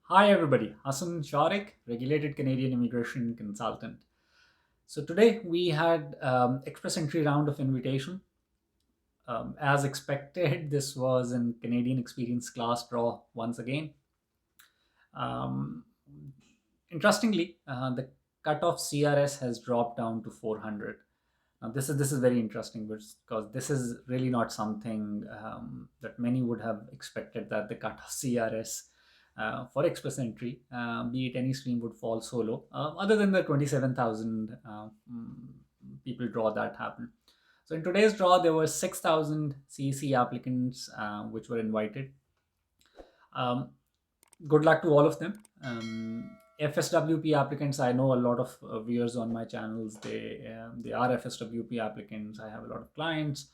Hi everybody, Hassan Shariq, regulated Canadian immigration consultant. So today we had express entry round of invitation. As expected, this was in Canadian experience class draw once again. Um, Interestingly, the cutoff CRS has dropped down to 400. Now this is very interesting because this is really not something that many would have expected, that the cutoff CRS for express entry, be it any stream, would fall so low. Other than the 27,000 people draw that happened. So in today's draw, there were 6,000 CEC applicants which were invited. Um, Good luck to all of them. FSWP applicants, I know a lot of viewers on my channels. They are FSWP applicants. I have a lot of clients,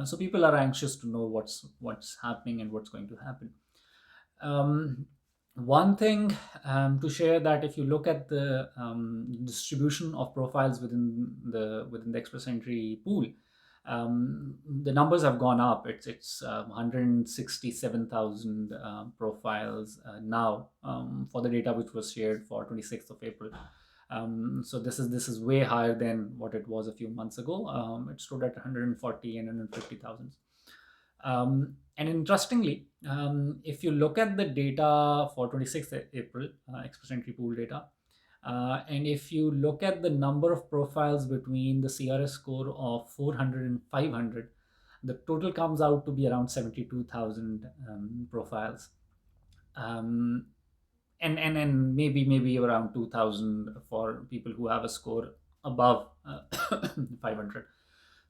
so people are anxious to know what's happening and what's going to happen. Um, One thing to share, that if you look at the distribution of profiles within the express entry pool, the numbers have gone up. It's 167,000 profiles now, for the data which was shared for 26th of April. So this is way higher than what it was a few months ago. It stood at 140 and 150,000. And interestingly, if you look at the data for 26th April, express entry pool data, and if you look at the number of profiles between the CRS score of 400 and 500, the total comes out to be around 72,000 profiles. Um, and maybe around 2,000 for people who have a score above 500.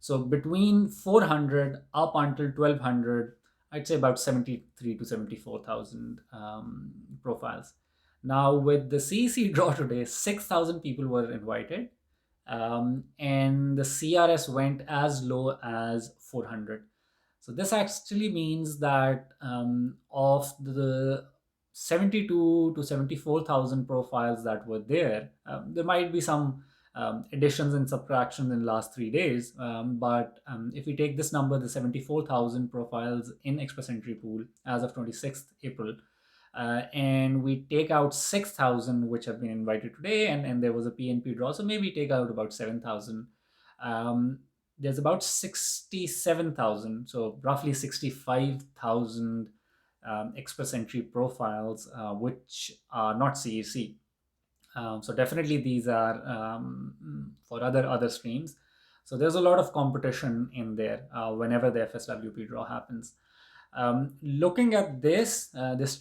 So between 400 up until 1,200, I'd say about 73 to 74,000 profiles. Now with the CEC draw today, 6,000 people were invited, and the CRS went as low as 400. So this actually means that of the 72 to 74,000 profiles that were there, there might be some additions and subtractions in the last 3 days. But if we take this number, the 74,000 profiles in Express Entry Pool as of 26th April, and we take out 6,000 which have been invited today, and there was a PNP draw, so maybe take out about 7,000. Um, there's about 67,000, so roughly 65,000 express entry profiles which are not CEC. So definitely these are for other streams. So there's a lot of competition in there whenever the FSWP draw happens. Looking at this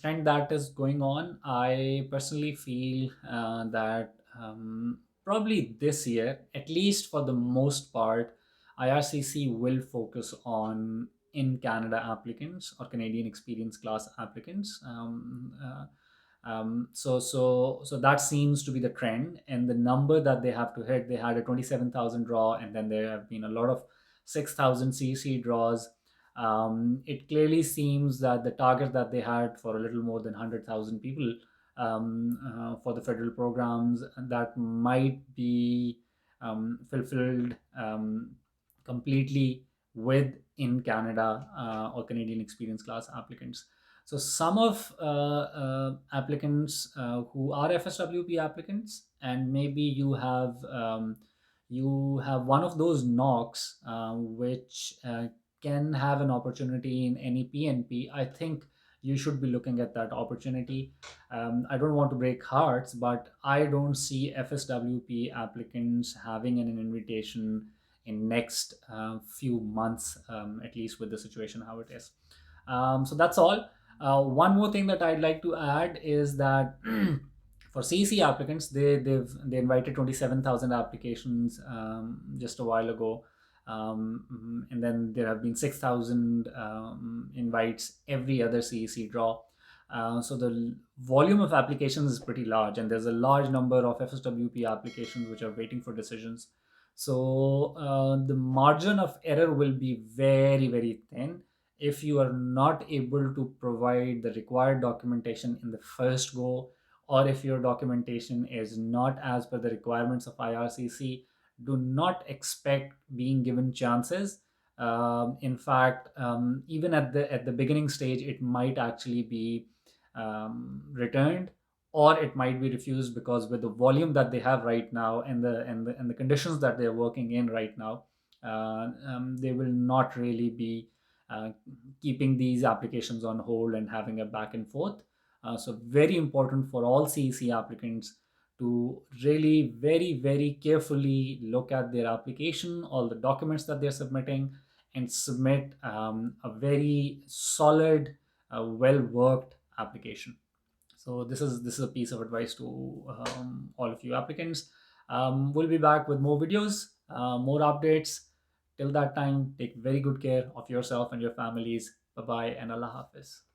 trend that is going on, I personally feel that probably this year, at least for the most part, IRCC will focus on in Canada applicants or Canadian experience class applicants. So that seems to be the trend, and the number that they have to hit. They had a 27,000 draw, and then there have been a lot of 6,000 CC draws. It clearly seems that the target that they had for a little more than 100,000 people for the federal programs, that might be fulfilled completely with in Canada or Canadian experience class applicants. So some of applicants who are FSWP applicants, and maybe you have one of those knocks which can have an opportunity in any PNP. I think you should be looking at that opportunity. I don't want to break hearts, but I don't see FSWP applicants having an invitation in next few months, at least with the situation how it is. So that's all. One more thing that I'd like to add is that for CEC applicants, they invited 27,000 applications just a while ago, and then there have been 6,000 invites every other CEC draw. So the volume of applications is pretty large, and there's a large number of FSWP applications which are waiting for decisions. So the margin of error will be very, very thin if you are not able to provide the required documentation in the first go, or if your documentation is not as per the requirements of IRCC. Do not expect being given chances. In fact, even at the beginning stage, it might actually be returned, or it might be refused because with the volume that they have right now and the conditions that they're working in right now, they will not really be uh, keeping these applications on hold and having a back and forth. So very important for all CEC applicants to really very carefully look at their application, all the documents that they're submitting, and submit a very solid, well worked application. So this is a piece of advice to all of you applicants. We'll be back with more videos, more updates. Till that time, take very good care of yourself and your families. Bye bye and Allah Hafiz.